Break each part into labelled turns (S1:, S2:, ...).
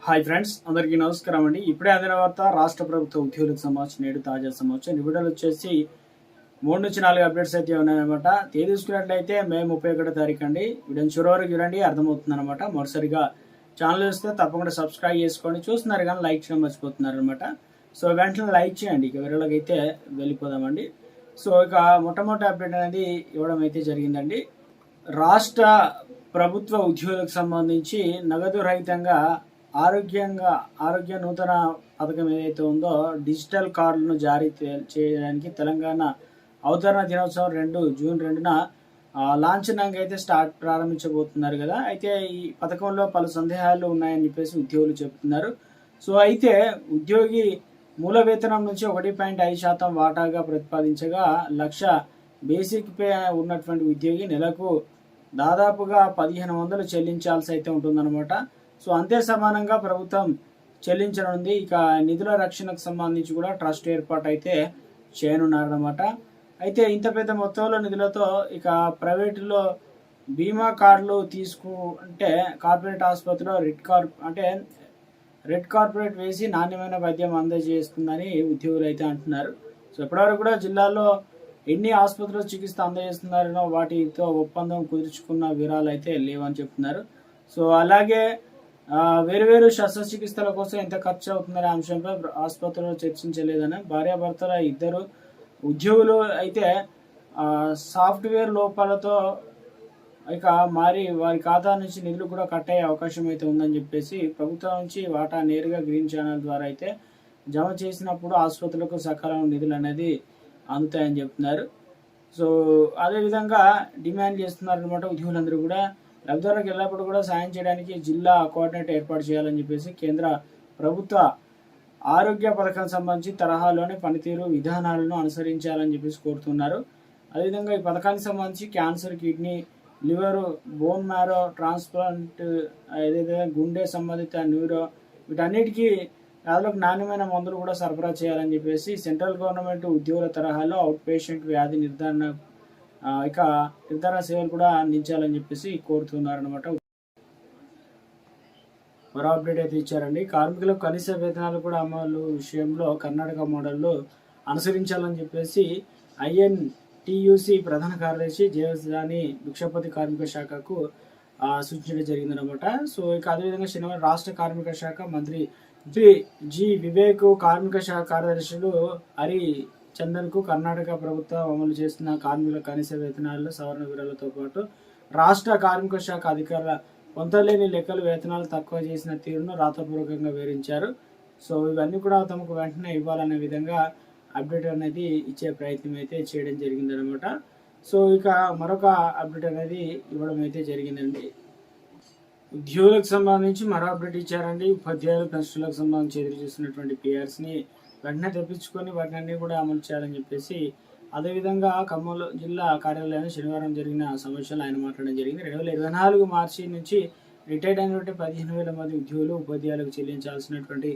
S1: Hi friends, అందరికీ నమస్కారం అండి. ఇప్పుడే అందిన వార్త రాష్ట్ర ప్రభుత్వ ఉద్యోగులకు సంబంధించి నేడు తాజా సమాచారం. వీడియోలు వచ్చేసి 3 నుంచి 4 అప్డేట్స్ అయితే ఉన్నాయన్నమాట. తేదీ చూసుకున్నట్లయితే మే 31 తారీఖు అండి. వీడియోని చివరి వరకు చూడండి, అర్థమవుతుంది అనమాట. మొదటిసారిగా ఛానల్ వస్తే తప్పకుండా సబ్స్క్రైబ్ చేసుకోండి. చూస్తున్నారు కానీ లైక్ చేయడం మర్చిపోతున్నారు అనమాట. సో వెంటనే లైక్ చేయండి. ఇక వీడియోలోకి అయితే వెళ్ళిపోదామండి. సో ఇక మొట్టమొదటి అప్డేట్ అనేది ఇవ్వడం అయితే జరిగిందండి. రాష్ట్ర ప్రభుత్వ ఉద్యోగులకు సంబంధించి నగదు రహితంగా ఆరోగ్య నూతన పథకం ఏదైతే ఉందో డిజిటల్ కార్డులను జారీ చేయడానికి తెలంగాణ అవతరణ దినోత్సవం జూన్ 2న లాంఛనంగా అయితే ప్రారంభించబోతున్నారు కదా. అయితే ఈ పథకంలో పలు సందేహాలు ఉన్నాయని చెప్పేసి ఉద్యోగులు చెబుతున్నారు. సో అయితే ఉద్యోగి మూల వేతనం నుంచి 1.5% వాటాగా ప్రతిపాదించగా 1,00,000 బేసిక్ పే ఉన్నటువంటి ఉద్యోగి నెలకు దాదాపుగా 1,500 చెల్లించాల్సి అయితే ఉంటుందన్నమాట. సో అంతే సమానంగా ప్రభుత్వం చెల్లించనుంది. ఇక నిధుల రక్షణకు సంబంధించి కూడా ట్రస్ట్ ఏర్పాటు అయితే చేయనున్నారన్నమాట. అయితే ఇంత పెద్ద మొత్తంలో నిధులతో ఇక ప్రైవేటులో బీమా కార్డులు అంటే కార్పొరేట్ ఆసుపత్రిలో రెడ్ కార్పొరేట్ వేసి నాణ్యమైన వైద్యం అందజేస్తుందని ఉద్యోగులు అయితే అంటున్నారు. సో ఇప్పటివరకు కూడా జిల్లాలో ఎన్ని ఆసుపత్రులు చికిత్స అందజేస్తున్నారో వాటితో ఒప్పందం కుదుర్చుకున్న వివరాలు అయితే లేవని చెప్తున్నారు. సో అలాగే వేరువేరు శస్త్రచికిత్సల కోసం ఎంత ఖర్చు అవుతుందనే అంశంపై ఆసుపత్రిలో చర్చించలేదని భార్యాభర్తల ఇద్దరు ఉద్యోగులు అయితే సాఫ్ట్వేర్ లోపాలతో ఇక వారి ఖాతా నుంచి నిధులు కూడా కట్ అయ్యే అవకాశం అయితే ఉందని చెప్పేసి ప్రభుత్వం నుంచి వాటా నేరుగా గ్రీన్ ఛానల్ ద్వారా అయితే జమ చేసినప్పుడు ఆసుపత్రులకు సకాలంలో నిధులు అనేది అందుతాయని చెప్తున్నారు. సో అదేవిధంగా డిమాండ్ చేస్తున్నారు అనమాట ఉద్యోగులందరూ కూడా. లబ్ధిదారులకు ఎల్లప్పుడూ కూడా సాయం చేయడానికి జిల్లా కోఆర్డినేటర్ ఏర్పాటు చేయాలని చెప్పేసి కేంద్ర ప్రభుత్వ ఆరోగ్య పథకం సంబంధించి తరహాలోనే పనితీరు విధానాలను అనుసరించాలని చెప్పేసి కోరుతున్నారు. అదేవిధంగా ఈ పథకానికి సంబంధించి cancer, kidney, liver, bone marrow transplant, ఏదైతే గుండె సంబంధిత న్యూరో వీటన్నిటికీ వ్యాధులకు నాణ్యమైన మందులు కూడా సరఫరా చేయాలని చెప్పేసి సెంట్రల్ గవర్నమెంట్ ఉద్యోగుల తరహాలో అవుట్ పేషెంట్ వ్యాధి నిర్ధారణ సేవలు కూడా అందించాలని చెప్పేసి కోరుతున్నారనమాట. మరో అప్డేట్ అయితే ఇచ్చారండి. కార్మికులకు కనీస వేతనాలు కూడా అమలు విషయంలో కర్ణాటక మోడల్లో అనుసరించాలని చెప్పేసి INTUC ప్రధాన కార్యదర్శి జయవజాని భిక్షపతి కార్మిక శాఖకు సూచించడం జరిగిందనమాట. సో ఇక అదేవిధంగా శనివారం రాష్ట్ర కార్మిక శాఖ మంత్రి జి వివేక్, కార్మిక శాఖ కార్యదర్శులు హరి చందన్కు కర్ణాటక ప్రభుత్వం అమలు చేస్తున్న కార్మికుల కనీస వేతనాల్లో సవరణ వివరాలతో పాటు రాష్ట్ర కార్మిక శాఖ అధికారుల పొంతలేని లెక్కలు వేతనాలు తక్కువ చేసిన తీరును రాతపూర్వకంగా వివరించారు. సో ఇవన్నీ కూడా తమకు వెంటనే ఇవ్వాలనే విధంగా అప్డేట్ అనేది ఇచ్చే ప్రయత్నం అయితే చేయడం జరిగిందనమాట. సో ఇక మరొక అప్డేట్ అనేది ఇవ్వడం అయితే జరిగిందండి. ఉద్యోగులకు సంబంధించి మరో అప్డేట్ ఇచ్చారండి. ఉపాధ్యాయులు, పెన్షన్లకు సంబంధించి ఎదురు చూస్తున్నటువంటి PRSని వెంటనే తెప్పించుకొని వాటిని అన్ని కూడా అమలు చేయాలని చెప్పేసి అదేవిధంగా ఖమ్మం జిల్లా కార్యాలయంలో శనివారం జరిగిన సమావేశంలో ఆయన మాట్లాడడం జరిగింది. 2024 మార్చి నుంచి రిటైర్డ్ అయినటువంటి 15,000 మంది ఉద్యోగులు, ఉపాధ్యాయులకు చెల్లించాల్సినటువంటి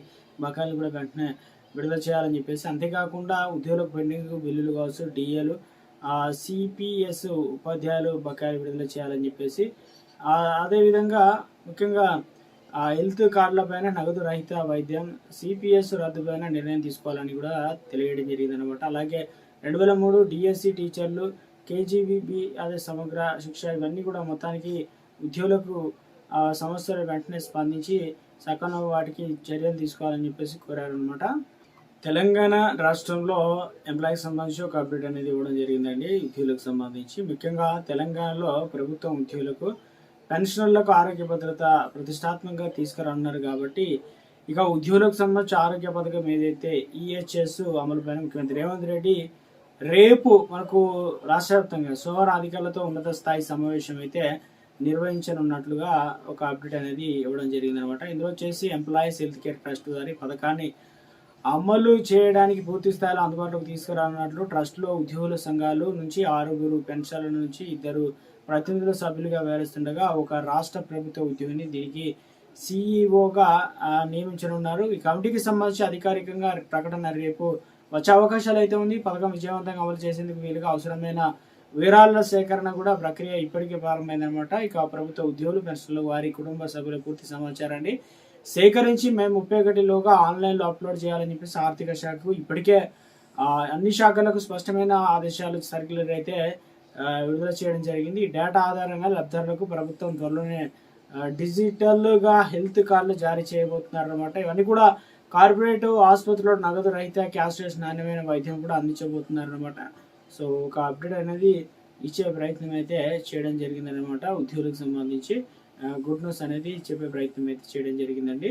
S1: బకాయిలు కూడా వెంటనే విడుదల చేయాలని చెప్పేసి, అంతేకాకుండా ఉద్యోగులకు పెండింగ్ బిల్లులు కావచ్చు, DAలు, CPS ఉపాధ్యాయులు బకాయిలు విడుదల చేయాలని చెప్పేసి, అదేవిధంగా ముఖ్యంగా హెల్త్ కార్డుల పైన నగదు రహిత వైద్యం, CPS రద్దు పైన నిర్ణయం తీసుకోవాలని కూడా తెలియడం జరిగిందనమాట. అలాగే 2003 DSC టీచర్లు, KGBB అదే సమగ్ర శిక్ష ఇవన్నీ కూడా మొత్తానికి ఉద్యోగులకు సమస్యలు వెంటనే స్పందించి సకాలంలో వాటికి చర్యలు తీసుకోవాలని చెప్పేసి కోరారనమాట. తెలంగాణ రాష్ట్రంలో ఎంప్లాయీకి సంబంధించి ఒక అప్డేట్ అనేది ఇవ్వడం జరిగిందండి. ఉద్యోగులకు సంబంధించి ముఖ్యంగా తెలంగాణలో ప్రభుత్వం ఉద్యోగులకు పెన్షనర్లకు ఆరోగ్య భద్రత ప్రతిష్టాత్మకంగా తీసుకురన్నారు కాబట్టి ఇక ఉద్యోగులకు సంబంధించి ఆరోగ్య పథకం ఏదైతే EHS అమలుపైన ముఖ్యమంత్రి రేవంత్ రెడ్డి రేపు మనకు రాష్ట్ర వ్యాప్తంగా సోమవారం అధికారులతో ఉన్నత స్థాయి సమావేశం అయితే నిర్వహించనున్నట్లుగా ఒక అప్డేట్ అనేది ఇవ్వడం జరిగిందనమాట. ఇందులో వచ్చేసి ఎంప్లాయీస్ హెల్త్ కేర్ ట్రస్ట్ ద్వారా పథకాన్ని అమలు చేయడానికి పూర్తి స్థాయిలో అందుబాటులోకి తీసుకురానున్నట్లు ట్రస్ట్లో ఉద్యోగుల సంఘాలు నుంచి 6 పెన్షన్ల నుంచి 2 ప్రతినిధుల సభ్యులుగా వ్యవహరిస్తుండగా ఒక రాష్ట్ర ప్రభుత్వ ఉద్యోగిని దీనికి CEOగా నియమించనున్నారు. ఈ కమిటీకి సంబంధించి అధికారికంగా ప్రకటన రేపు వచ్చే అవకాశాలు అయితే ఉంది. పథకం విజయవంతంగా అమలు చేసేందుకు వీలుగా అవసరమైన వివరాల సేకరణ కూడా ప్రక్రియ ఇప్పటికే ప్రారంభమైందనమాట. ఇక ప్రభుత్వ ఉద్యోగులు, పెన్షన్లు, వారి కుటుంబ సభ్యుల పూర్తి సమాచారాన్ని సేకరించి మేము 31లోగా ఆన్లైన్లో అప్లోడ్ చేయాలని చెప్పేసి ఆర్థిక శాఖకు ఇప్పటికే అన్ని శాఖలకు స్పష్టమైన ఆదేశాలు సర్క్యులర్ అయితే విడుదల చేయడం జరిగింది. ఈ డేటా ఆధారంగా లబ్ధిదారులకు ప్రభుత్వం త్వరలోనే డిజిటల్గా హెల్త్ కార్డులు జారీ చేయబోతున్నారు అనమాట. ఇవన్నీ కూడా కార్పొరేట్ ఆసుపత్రిలో నగదు రహిత క్యాష్లెస్ నాణ్యమైన వైద్యం కూడా అందించబోతున్నారు అనమాట. సో ఒక అప్డేట్ అనేది ఇచ్చే ప్రయత్నం అయితే చేయడం జరిగిందనమాట. ఉద్యోగులకు సంబంధించి గుడ్ న్యూస్ అనేది చెప్పే ప్రయత్నం అయితే చేయడం జరిగిందండి.